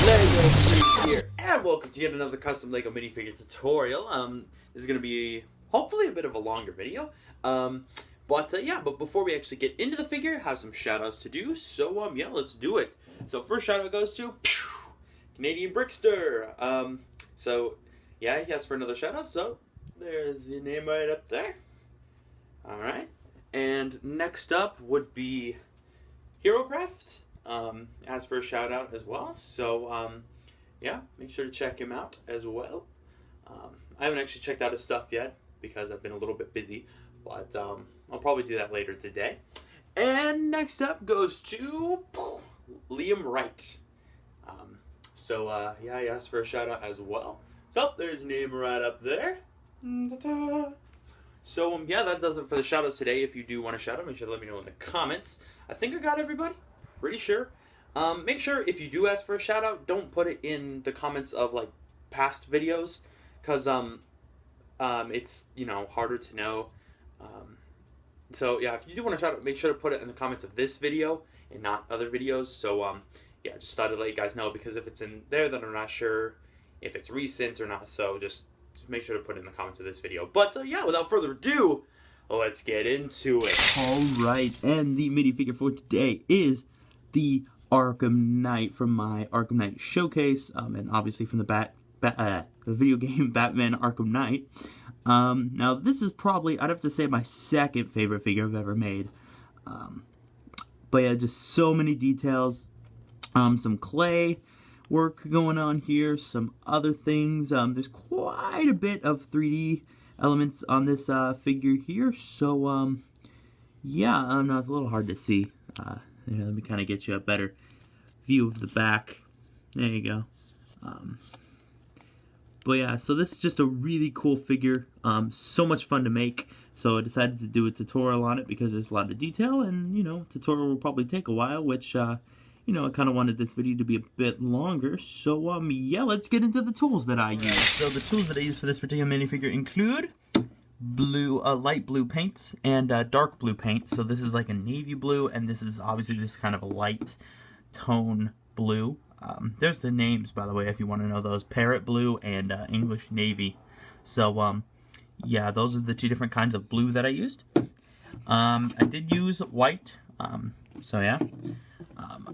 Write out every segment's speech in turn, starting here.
Lego here, and welcome to yet another custom Lego minifigure tutorial. This is going to be hopefully a bit of a longer video. But before we actually get into the figure, I have some shout outs to do. So yeah, let's do it. So first shout out goes to Canadian Brickster. So yeah, he asked for another shout out. So there's your name right up there. All right, and next up would be HeroCraft. Asked for a shout out as well. So yeah, make sure to check him out as well. I haven't actually checked out his stuff yet because I've been a little bit busy, but I'll probably do that later today. And next up goes to Liam Wright. Yeah, he asked for a shout out as well. So there's his name right up there. So yeah, that does it for the shout outs today. If you do want to shout out, make sure to let me know in the comments. I think I got everybody. Pretty sure. Make sure if you do ask for a shout out, don't put it in the comments of like past videos, because it's, you know, harder to know. So yeah, if you do want to shout out, make sure to put it in the comments of this video and not other videos. So yeah, just thought I'd let you guys know, because if it's in there, then I'm not sure if it's recent or not. So just make sure to put it in the comments of this video. But yeah, without further ado, let's get into it. Alright, and the minifigure for today is the Arkham Knight from my Arkham Knight showcase, and obviously from the the video game Batman Arkham Knight. Now this is probably, I'd have to say, my second favorite figure I've ever made. But yeah, just so many details. Some clay work going on here, some other things. There's quite a bit of 3D elements on this figure here. So yeah, no, it's a little hard to see. Yeah, let me kind of get you a better view of the back. There you go. But yeah, so this is just a really cool figure. So much fun to make. So I decided to do a tutorial on it because there's a lot of detail, and you know, tutorial will probably take a while, which you know, I kind of wanted this video to be a bit longer. So yeah, let's get into the tools that I use. So the tools that I use for this particular minifigure include light blue paint and dark blue paint. So this is like a navy blue, and this is obviously this kind of a light tone blue. There's the names, by the way, if you want to know those: parrot blue and English navy. So yeah, those are the two different kinds of blue that I used. I did use white. So yeah,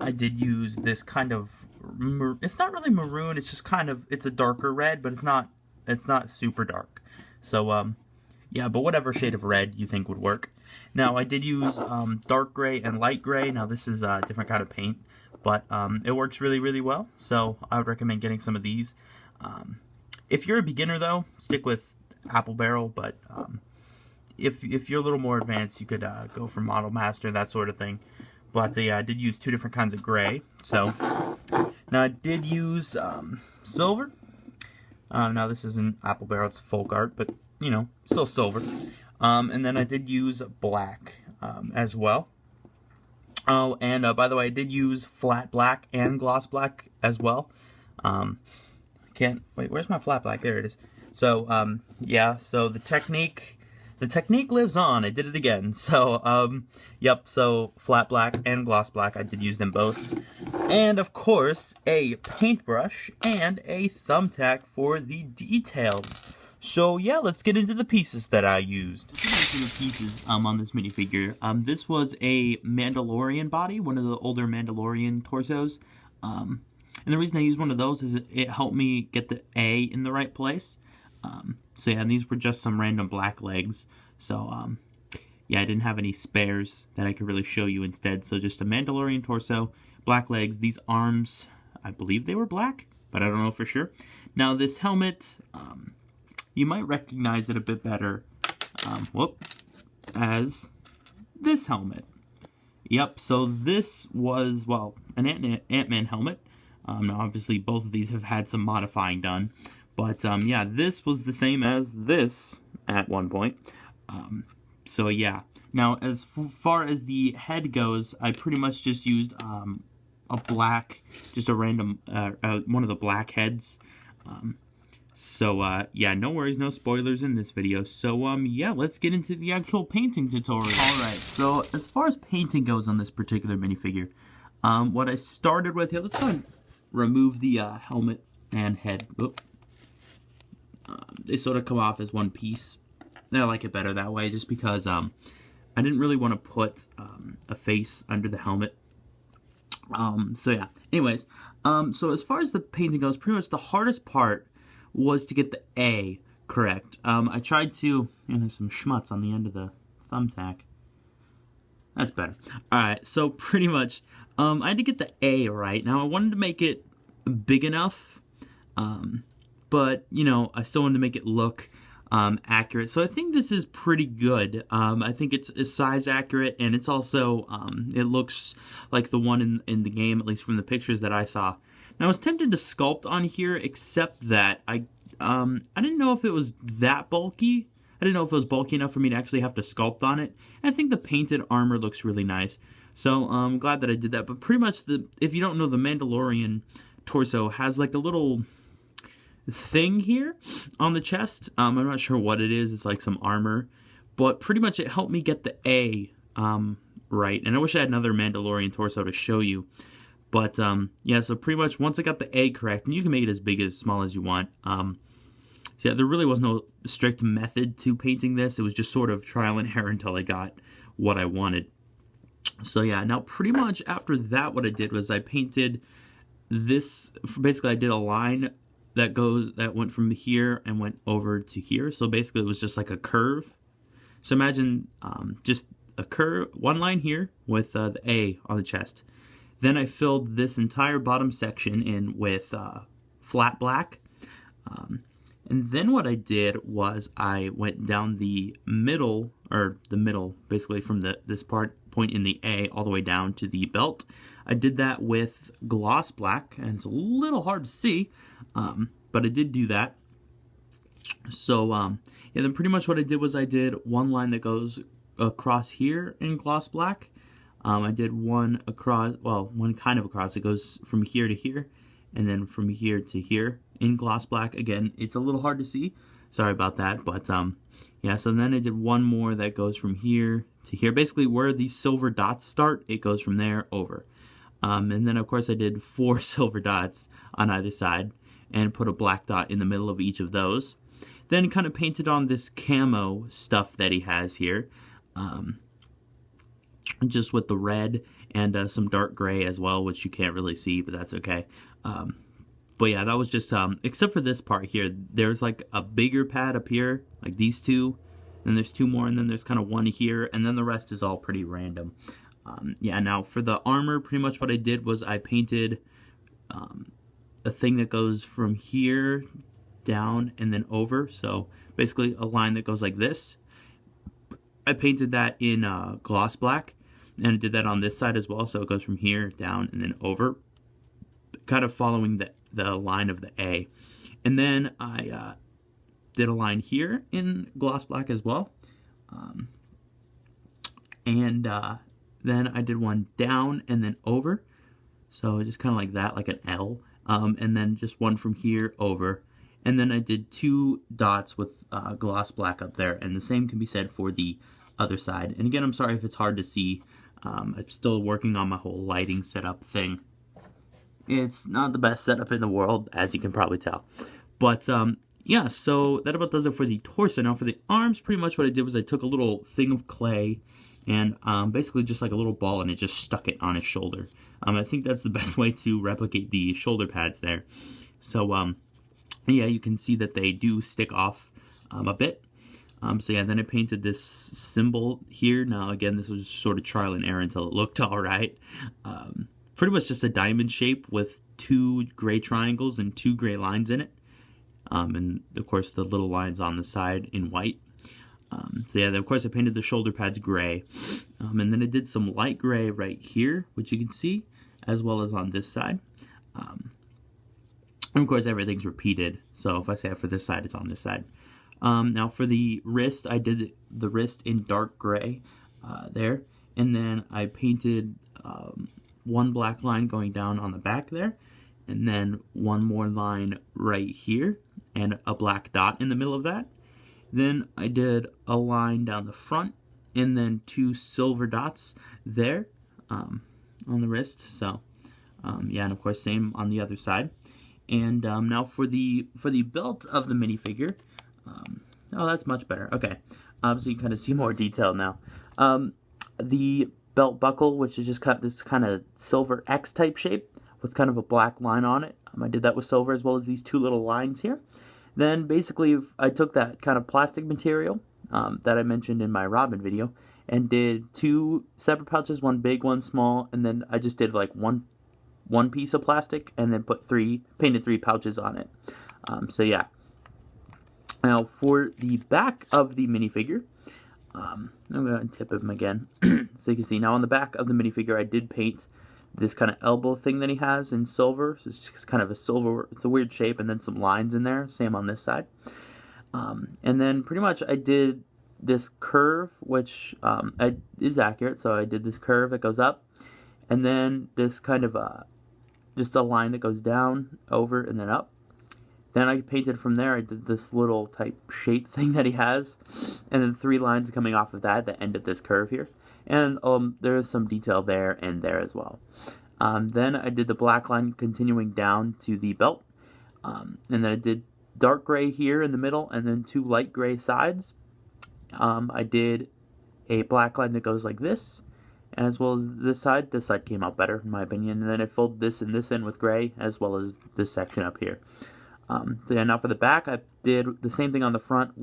I did use this kind of, it's not really maroon, it's just kind of, it's a darker red, but it's not super dark. So yeah, but whatever shade of red you think would work. Now I did use dark gray and light gray. Now this is a different kind of paint, but it works really, really well. So I would recommend getting some of these. If you're a beginner though, stick with Apple Barrel, but if you're a little more advanced, you could go for Model Master, that sort of thing. But yeah, I did use two different kinds of gray. So now I did use silver. Now this isn't Apple Barrel, it's folk art, but you know, still silver. And then I did use black as well. Oh, and by the way, I did use flat black and gloss black as well. Wait, where's my flat black? There it is. So yeah, so the technique lives on. I did it again. So yep, so flat black and gloss black, I did use them both. And of course, a paintbrush and a thumbtack for the details. So yeah, let's get into the pieces that I used. Let's get into the pieces on this minifigure. This was a Mandalorian body, one of the older Mandalorian torsos. And the reason I used one of those is it helped me get the A in the right place. So yeah, and these were just some random black legs. So yeah, I didn't have any spares that I could really show you instead. So just a Mandalorian torso, black legs. These arms, I believe they were black, but I don't know for sure. Now this helmet, you might recognize it a bit better, as this helmet. Yep, so this was, well, an Ant-Man helmet. Now obviously both of these have had some modifying done. But yeah, this was the same as this at one point. So yeah. Now as far as the head goes, I pretty much just used a black, just a random, one of the black heads. So yeah, no worries, no spoilers in this video. So yeah, let's get into the actual painting tutorial. Alright, so as far as painting goes on this particular minifigure, what I started with here, let's go ahead remove the helmet and head. They sort of come off as one piece. And I like it better that way, just because I didn't really want to put a face under the helmet. So yeah. Anyways, so as far as the painting goes, pretty much the hardest part was to get the A correct. I tried to, there's some schmutz on the end of the thumbtack. That's better. Alright, so pretty much, I had to get the A right. Now, I wanted to make it big enough, but, I still wanted to make it look accurate. So I think this is pretty good. I think it's size accurate, and it's also, it looks like the one in the game, at least from the pictures that I saw. Now, I was tempted to sculpt on here, except that I didn't know if it was that bulky. I didn't know if it was bulky enough for me to actually have to sculpt on it. And I think the painted armor looks really nice. So I'm glad that I did that. But pretty much, if you don't know, the Mandalorian torso has like a little thing here on the chest. I'm not sure what it is. It's like some armor. But pretty much it helped me get the A right. And I wish I had another Mandalorian torso to show you. But yeah, so pretty much once I got the A correct, and you can make it as big as small as you want. So yeah, there really was no strict method to painting this. It was just sort of trial and error until I got what I wanted. So yeah, now pretty much after that, what I did was I painted this. Basically, I did a line that went from here and went over to here. So basically, it was just like a curve. So imagine just a curve, one line here with the A on the chest. Then I filled this entire bottom section in with flat black. And then what I did was I went down the middle, basically from this point in the A all the way down to the belt. I did that with gloss black, and it's a little hard to see, but I did do that. So, yeah, then pretty much what I did was I did one line that goes across here in gloss black. I did one across, well, one kind of across. It goes from here to here, and then from here to here in gloss black. Again, it's a little hard to see. Sorry about that, but yeah, so then I did one more that goes from here to here. Basically, where these silver dots start, it goes from there over. And then, of course, I did 4 silver dots on either side and put a black dot in the middle of each of those. Then kind of painted on this camo stuff that he has here. Just with the red and some dark gray as well, which you can't really see, but that's okay. But yeah, that was just, except for this part here, there's like a bigger pad up here, like these two, and there's 2 more, and then there's kind of one here, and then the rest is all pretty random. Yeah, now for the armor, pretty much what I did was I painted a thing that goes from here down and then over, so basically a line that goes like this. I painted that in gloss black, and I did that on this side as well, so it goes from here down and then over, kind of following the line of the A. And then I did a line here in gloss black as well, and then I did one down and then over, so just kind of like that, like an L, and then just one from here over. And then I did 2 dots with gloss black up there, and the same can be said for the other side. And again, I'm sorry if it's hard to see. I'm still working on my whole lighting setup thing. It's not the best setup in the world, as you can probably tell. But yeah, so that about does it for the torso. Now for the arms, pretty much what I did was I took a little thing of clay and basically just like a little ball, and it just stuck it on his shoulder. I think that's the best way to replicate the shoulder pads there. So yeah, you can see that they do stick off a bit. So yeah, then I painted this symbol here. Now again, this was sort of trial and error until it looked all right. Pretty much just a diamond shape with 2 gray triangles and 2 gray lines in it. And of course the little lines on the side in white. So yeah, of course I painted the shoulder pads gray. And then I did some light gray right here, which you can see, as well as on this side. And of course, everything's repeated. So if I say it for this side, it's on this side. Now for the wrist, I did the wrist in dark gray there. And then I painted 1 black line going down on the back there. And then 1 more line right here. And a black dot in the middle of that. Then I did a line down the front. And then 2 silver dots there on the wrist. So Yeah, and of course same on the other side. And now for the belt of the minifigure. Oh, that's much better. Okay, so you kind of see more detail now. The belt buckle, which is just cut this kind of silver X type shape with kind of a black line on it. I did that with silver as well as these two little lines here. Then basically I took that kind of plastic material that I mentioned in my Robin video and did two separate pouches, one big, one small, and then I just did like one piece of plastic and then painted three pouches on it. So yeah. Now for the back of the minifigure, I'm going to tip him again. So you can see now on the back of the minifigure I did paint this kind of elbow thing that he has in silver. So it's just kind of a silver, it's a weird shape, and then some lines in there, same on this side. And then pretty much I did this curve, which is accurate, so I did this curve that goes up, and then this kind of just a line that goes down, over, and then up. Then I painted from there, I did this little type shape thing that he has, and then three lines coming off of that end of this curve here. And there is some detail there and there as well. Then I did the black line continuing down to the belt. And then I did dark gray here in the middle and then two light gray sides. I did a black line that goes like this, as well as this side. This side came out better in my opinion. And then I filled this and this in with gray, as well as this section up here. So yeah, now for the back, I did the same thing on the front.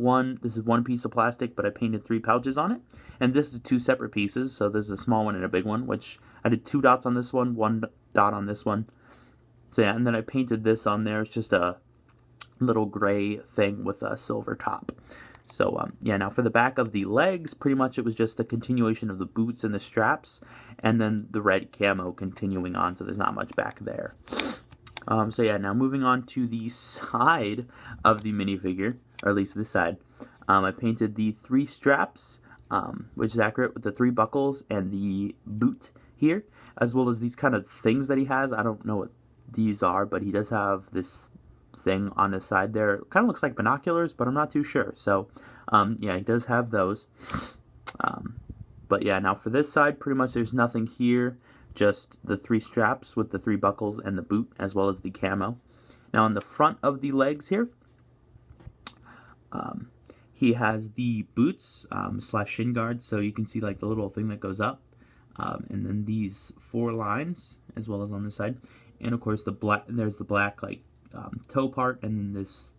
This is one piece of plastic, but I painted three pouches on it. And this is two separate pieces, so there's a small one and a big one, which I did 2 dots on this one dot on this one. So yeah, and then I painted this on there. It's just a little gray thing with a silver top. So yeah, now for the back of the legs, pretty much it was just the continuation of the boots and the straps, and then the red camo continuing on, so there's not much back there. So yeah, now moving on to the side of the minifigure, or at least this side, I painted the 3 straps, which is accurate, with the 3 buckles and the boot here, as well as these kind of things that he has. I don't know what these are, but he does have this thing on the side there. It kind of looks like binoculars, but I'm not too sure. So yeah, he does have those. But yeah, now for this side, pretty much there's nothing here. Just the 3 straps with the 3 buckles and the boot, as well as the camo. Now on the front of the legs here, he has the boots / shin guards, so you can see like the little thing that goes up, and then these 4 lines, as well as on this side, and of course there's the black like toe part, and then this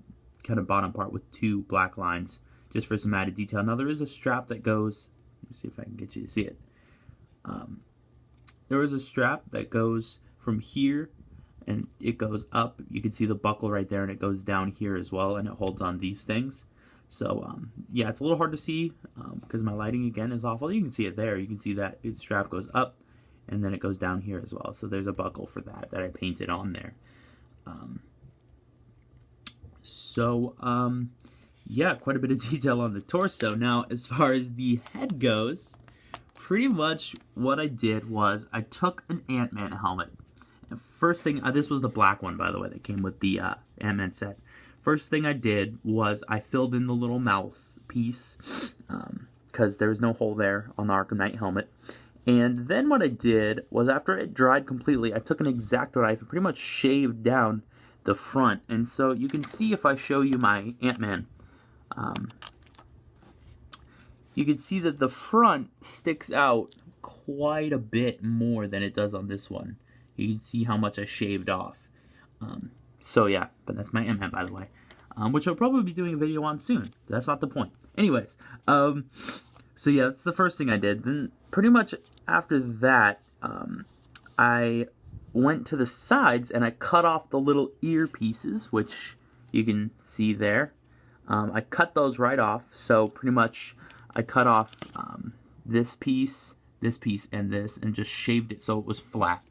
kind of bottom part with 2 black lines, just for some added detail. Now there is a strap that goes. Let me see if I can get you to see it. There is a strap that goes from here and it goes up. You can see the buckle right there, and it goes down here as well, and it holds on these things. So yeah, it's a little hard to see because my lighting again is awful. You can see it there. You can see that its strap goes up and then it goes down here as well. So there's a buckle for that I painted on there. Yeah, quite a bit of detail on the torso. Now, as far as the head goes, pretty much what I did was I took an Ant-Man helmet. And first thing, this was the black one, by the way, that came with the Ant-Man set. First thing I did was I filled in the little mouth piece because there was no hole there on the Arkham Knight helmet. And then what I did was, after it dried completely, I took an X-Acto knife and pretty much shaved down the front. And so you can see, if I show you my Ant-Man, you can see that the front sticks out quite a bit more than it does on this one. You can see how much I shaved off. So yeah, but that's my Ant-Man, by the way, which I'll probably be doing a video on soon. That's not the point. Anyways, so yeah, that's the first thing I did. Then pretty much after that, I went to the sides and I cut off the little ear pieces, which you can see there. I cut those right off. So pretty much I cut off this piece, and this, and just shaved it so it was flat.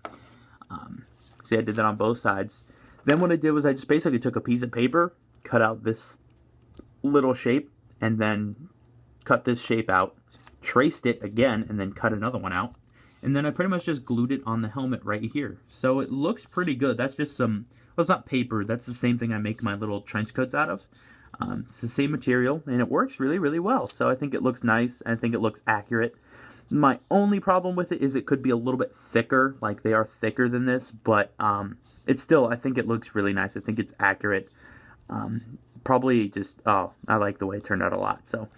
See, I did that on both sides. Then what I did was I just basically took a piece of paper, cut out this little shape, and then cut this shape out, traced it again, and then cut another one out. And then I pretty much just glued it on the helmet right here. So it looks pretty good. That's just some, well, it's not paper. That's the same thing I make my little trench coats out of. It's the same material, and it works really, really well. So I think it looks nice. I think it looks accurate. My only problem with it is it could be a little bit thicker, like they are thicker than this, but it's still, I think it looks really nice. I think it's accurate. Probably just, I like the way it turned out a lot. So,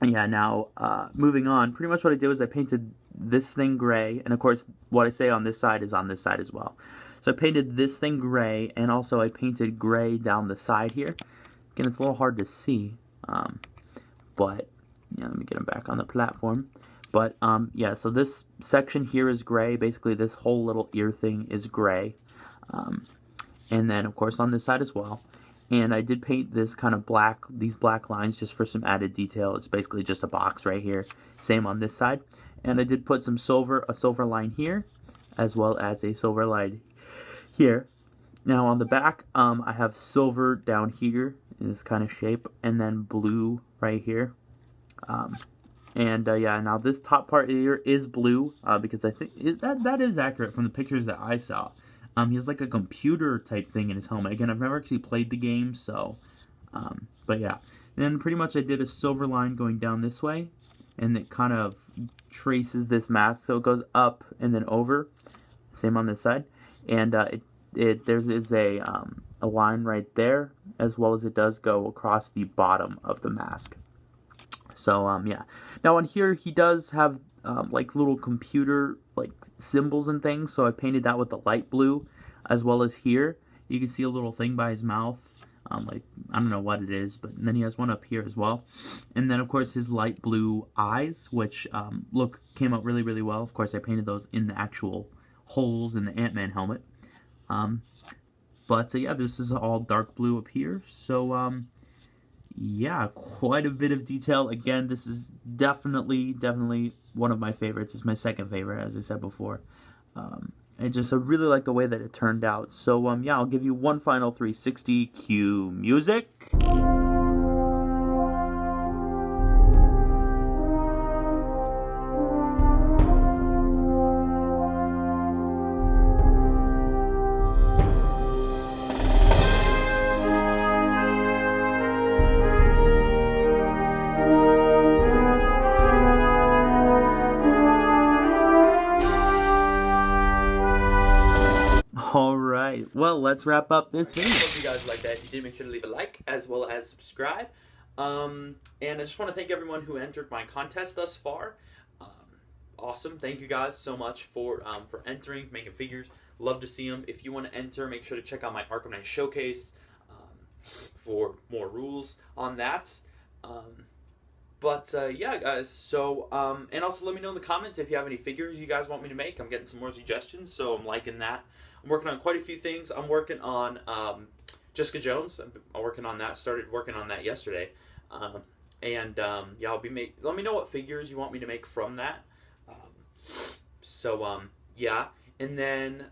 yeah, now, moving on, pretty much what I did was I painted this thing gray, and of course, what I say on this side is on this side as well. So I painted this thing gray, and also I painted gray down the side here. Again, it's a little hard to see, but, yeah, let me get him back on the platform. But, yeah, so this section here is gray. Basically, this whole little ear thing is gray. And then, of course, on this side as well. And I did paint this kind of black, these black lines just for some added detail. It's basically just a box right here. Same on this side. And I did put some silver, a silver line here, as well as a silver line here. Now on the back, I have silver down here in this kind of shape, and then blue right here. Yeah, now this top part here is blue, because I think that is accurate from the pictures that I saw. He has like a computer type thing in his helmet. Again, I've never actually played the game, so, but yeah. And then pretty much I did a silver line going down this way, and it kind of traces this mask, so it goes up and then over. Same on this side. And there is a line right there, as well as it does go across the bottom of the mask. So, yeah. Now on here, he does have, like little computer, like, symbols and things, so I painted that with the light blue, as well as here. You can see a little thing by his mouth, like, I don't know what it is, but then he has one up here as well. And then, of course, his light blue eyes, which, came out really, really well. Of course, I painted those in the actual holes in the Ant-Man helmet. Yeah, this is all dark blue up here, so, yeah, quite a bit of detail. Again, this is definitely one of my favorites. It's my second favorite, as I said before. And just I really like the way that it turned out. So, yeah, I'll give you one final 360. Cue music. Alright, well, let's wrap up this video. Hope you guys liked that. If you did, make sure to leave a like, as well as subscribe. And I just want to thank everyone who entered my contest thus far. Awesome. Thank you guys so much for entering, making figures. Love to see them. If you want to enter, make sure to check out my Arkham Knight showcase for more rules on that. Yeah, guys, so, and also let me know in the comments if you have any figures you guys want me to make. I'm getting some more suggestions, so I'm liking that. I'm working on quite a few things. I'm working on Jessica Jones. I'm working on that. Started working on that yesterday. Yeah, let me know what figures you want me to make from that. Yeah. And then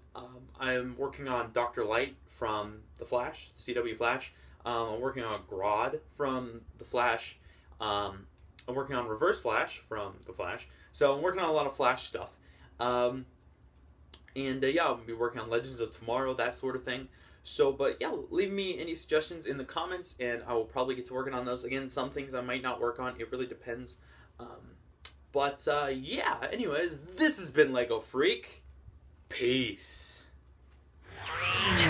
I'm working on Dr. Light from The Flash, CW Flash. I'm working on Grodd from The Flash. I'm working on Reverse Flash from The Flash. So I'm working on a lot of Flash stuff. Yeah, I'll be working on Legends of Tomorrow, that sort of thing. So, but yeah, leave me any suggestions in the comments, and I will probably get to working on those. Again, some things I might not work on. It really depends. Yeah, anyways, this has been Lego Freak. Peace. 3, 2,